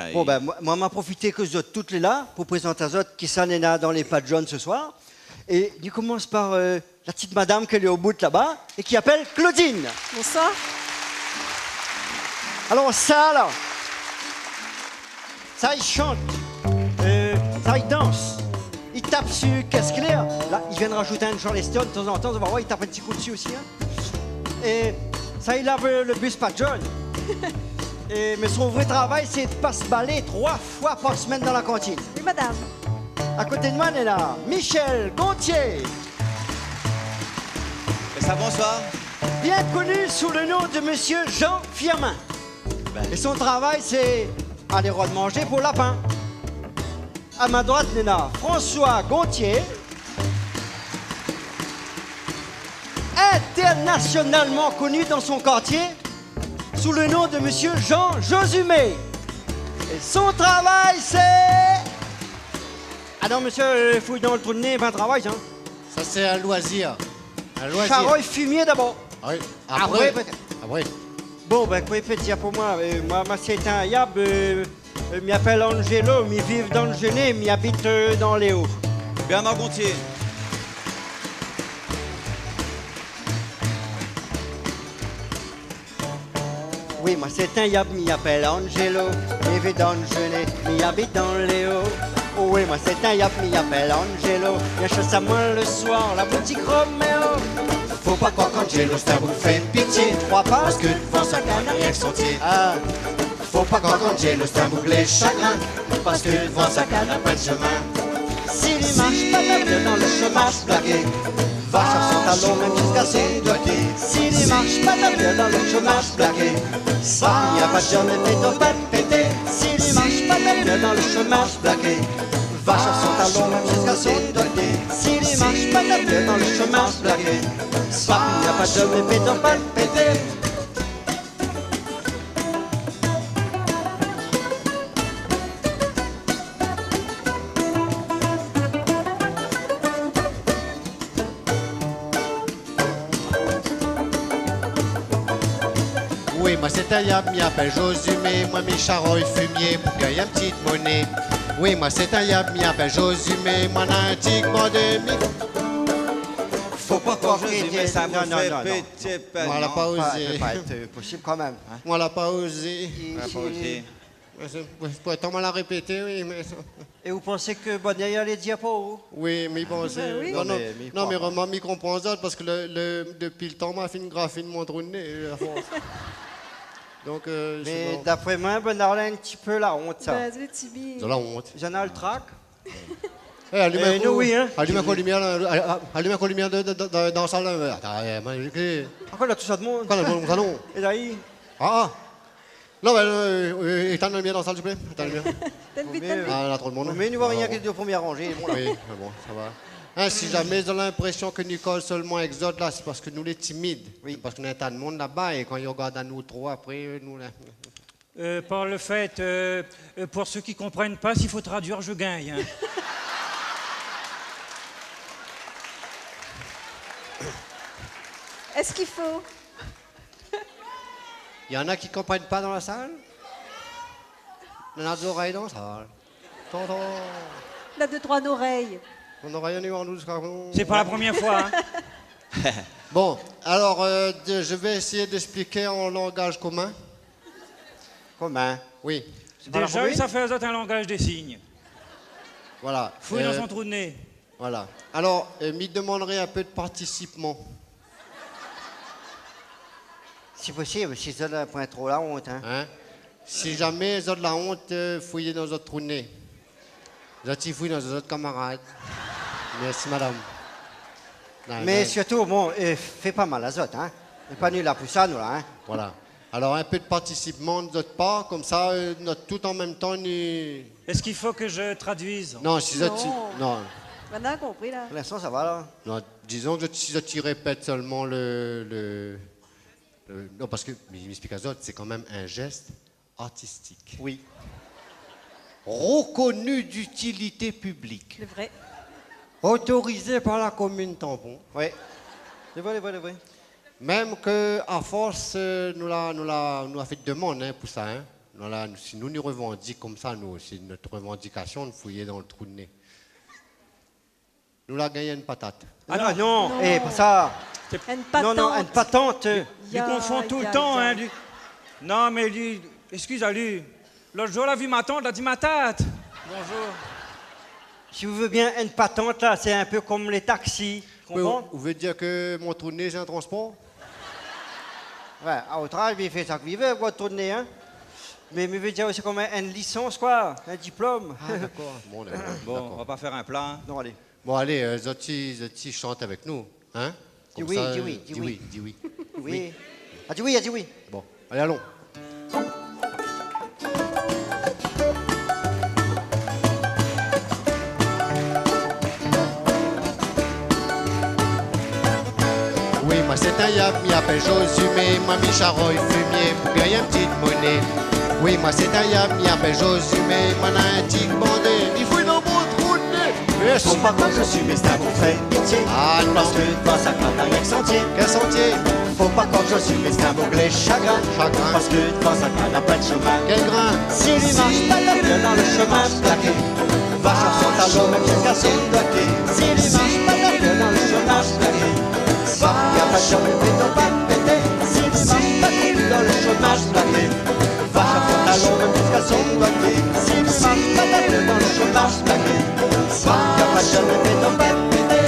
Ben, Bon, ben, moi, m'a profité que vous êtes toutes les là pour présenter à autres qui s'en est là dans les pattes jaunes ce soir. Et il commence par la petite madame qui est au bout de là-bas et qui appelle Claudine. Bonsoir. Alors, ça, là, ça, il chante, ça, il danse, il tape sur qu'est-ce qu'il est. Là, il vient de rajouter un Charleston de temps en temps, on va voir, il tape un petit coup dessus aussi. Hein. Et ça, il lave le bus pas jaune. Mais son vrai travail, c'est de passer balai 3 fois par semaine dans la cantine. Oui, madame. À côté de moi, on est là, Michel Gontier, Et ça, bonsoir. bien connu sous le nom de Monsieur Jean Firmin. Et son travail, c'est aller de manger pour lapin. À ma droite, on est là, François Gontier, internationalement connu dans son quartier sous le nom de Monsieur Jean Josumé. Et son travail, c'est... Ah non, monsieur, fouille dans le trou de nez, pas un travail, hein. Ça, c'est un loisir. Un loisir. Charolles fumier d'abord. Oui. Après, peut-être. Après. Bon, ben, quoi, petit, pour moi, moi, c'est un yab, m'y appelle Angelo, m'y vive dans le Genet, m'y habite dans les Hauts. Bernard Gontier. Oui, moi, c'est un yab, m'y appelle Angelo, m'y vive dans le Genet, m'y habite dans les Hauts. Oh oui, moi, c'est un yab, m'y appelle Angelo, vient chasse à moi le soir, la boutique Roméo. Faut pas croire qu'Angelo, c'est un bouc fait pitié. Tu crois pas? Parce que devant sa canne, rien que son pied. Ah, Faut pas croire qu'Angelo, c'est un bouc les chagrins. Parce que devant sa canne, a pas de chemin. s'il marche pas bien dans le chômage, Blagué. va chercher son talon même jusqu'à ses doigts. S'il marche pas bien dans le chômage, Blagué. il n'y a pas de jamais fait ton pas de péter. S'il marche pas bien dans le chômage, Blagué. va chercher son talon même jusqu'à ses doigts. S'il marche pas bien dans le chômage, Blagué. il n'y a pas de jamais fait ton pas de péter. Oui, moi c'est un yab, m'y appelle Josumé. Moi mes charolles fumier pour gagner une petite monnaie. Oui, moi c'est un yab, m'y appelle Josumé. Moi n'a un tigre de mi. Faut pas croire que mais ça Non, me non, fait non, non. péter peine. Moi l'a pas Ça osé. peut pas être possible quand même. Hein. Moi l'a pas osé. Ouais, pas osé. Pourtant, on l'a répété, oui, mais... Et vous pensez que Bonnet allait dire pas où? Oui, mais bon, c'est... oui. Non, non, Mais non, mais quoi? vraiment, m'y comprend ça, parce que depuis le temps, m'a fait une graphine de mon trou de nez, à force. Donc, je sais Mais pas. d'après moi, Bernard a un petit peu la honte, ça. Ben, c'est Tibi. J'ai la honte. J'en ai le trac. Eh, allume un nous, oui, hein. Allume un coup de lumière, allume un coup de lumière dans la salle. Attends, j'ai clé. Pourquoi là, tout ça de monde? Quand dans le salon. Et là, il... Ah, ah. Non, mais éteins la lumière dans la salle, s'il vous plaît. Éteins la lumière. Tête vite, Mais, tête vite. Ah, il y a trop de monde. Mais nous voit rien Ah, que les deux premières rangées. Bon, là. oui, mais bon, ça va. Hein, si jamais ils ont l'impression que Nicole seulement exote là, c'est parce que nous les timides. Oui. Parce qu'on a un tas de monde là-bas et quand ils regardent à nous trois, après, nous là. Par le fait, pour ceux qui comprennent pas, s'il faut traduire, je gagne. Hein. Est-ce qu'il faut? Il y en a qui comprennent pas dans la salle? Il y en a des oreilles dans la salle. Tonton, On a deux, trois oreilles. on n'aurait rien eu en nous. C'est pas la première fois. Hein. Bon, alors je vais essayer d'expliquer en langage commun. Comment? Oui, pas la Déjà, première? ça fait aux autres un langage des signes. voilà. Fouille dans son trou de nez. Voilà. Alors, m'y demanderait un peu de participement. Si possible, si ça ne point trop la honte. Hein. Hein? Si jamais ils ont de la honte, fouillez dans votre trou de nez. Vous avez fouillé dans vos autres camarades. Merci, madame. Non, Mais surtout, bon, fais pas mal à Zot, hein. Mais pas nul à pousser, nous, là, hein. Voilà. Alors, un peu de participement de votre part, comme ça, tout en même temps, ni... Est-ce qu'il faut que je traduise? Non, si Non. non, On a compris, là. Pour l'instant, ça va, là. non, disons que si tu répètes seulement non, parce que, mais il m'explique à Zot, c'est quand même un geste artistique. Oui. Reconnu d'utilité publique. Le vrai. Autorisé par la commune tampon. Oui. C'est vrai, c'est vrai, c'est vrai. Même que à force, nous a fait demande hein, pour ça. Hein. Voilà, si nous nous revendiquons comme ça, nous, c'est notre revendication de fouiller dans le trou de nez. Nous la gagnons une patate. Ah non, Non. pas ça. Une patente. Non, une patente. Il confond tout le temps, hein. Lui. Non, mais lui, excusez-lui. L'autre jour, la vu ma tante, elle a dit ma tante. Bonjour. Si vous voulez bien, une patente, là, c'est un peu comme les taxis. Oui, Comprends? vous voulez dire que mon trou de nez, c'est un transport? Ouais, à votre âge, il fait ça qu'il veut, quoi, tourner, hein. Mais je veux dire aussi comme une licence, quoi, un diplôme. Ah, d'accord. Bon, d'accord. Bon, on va pas faire un plat. Non, allez. Bon, allez, Zotti chante avec nous. Hein? Dis Comme oui, ça, dis oui, dis oui. Dis oui. Oui. Ah, dis oui, ah, dis oui. Bon, allez, allons. Oui, moi c'est un yap, m'y appelle Josumé, moi mi charogne fumier pour gagner une petite monnaie. Oui, moi c'est un yap, m'y appelle Josumé, moi n'a un tic bandé, il fouille dans mon trou de nez. Yes. Faut pas quand je suis, mais c'est un vous fait pitié. Ah non, Parce que devant ça canne avec sentier. quel sentier? Faut pas quand je suis, mais c'est un bouclé chagrin. Chagrin. Parce que devant ça canne à pas de chemin. Quel grain? Si lui marche pas la gueule dans le chemin plaqué, va chercher son talon même jusqu'à son doigté. Si lui marche pas la gueule dans le chemin plaqué, va, y a pas de chemin, mais t'en pas pété. Si lui marche pas la gueule dans le chemin plaqué, va chercher son talon même jusqu'à son doigté. Si lui marche pas la gueule dans le chemin plaqué, va, y a pas de chemin, mais t'en pas pété.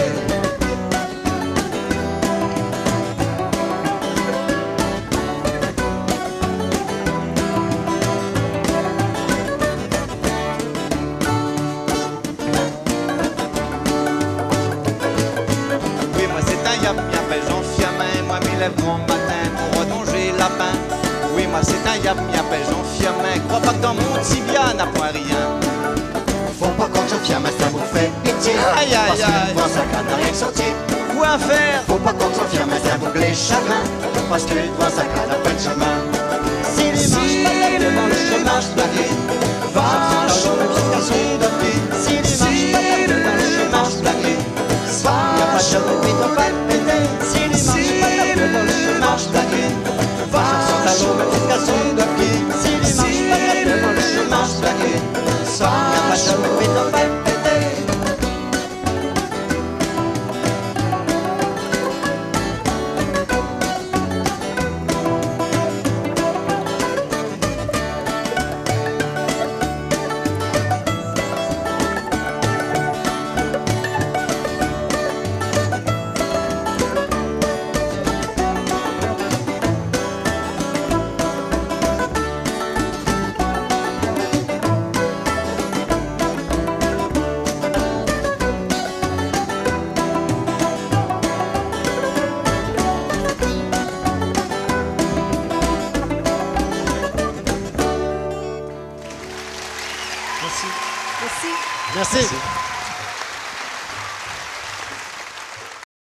Oui, moi c'est un yap, m'y appelle Jean Fiamin. Moi m'y lève grand matin pour redonger lapin. Oui, moi c'est un yap, m'y appelle Jean Fiamin. Crois pas que dans mon tibia n'a point rien. Faut pas quand je viens, mais ça vous fait pitié. Aïe, aïe, Parce que aïe. devant ça canne avec sentier. Quoi faire? Faut pas qu'on s'en mais c'est un bouclé chagrin. Parce que devant ça canne à pas de chemin. Si les marches pas la gueule dans le chemin plaqué, va chercher son talon même jusqu'à son doigté. Si les marches pas la gueule dans le chemin plaqué, va, y a pas de chemin, mais t'en pas pété. Si les marches pas la gueule dans le chemin plaqué, va chercher son talon même jusqu'à son doigté. Si les marches pas la gueule dans le chemin plaqué, va, y a pas de chemin, mais t'en pas pété. Merci. Merci.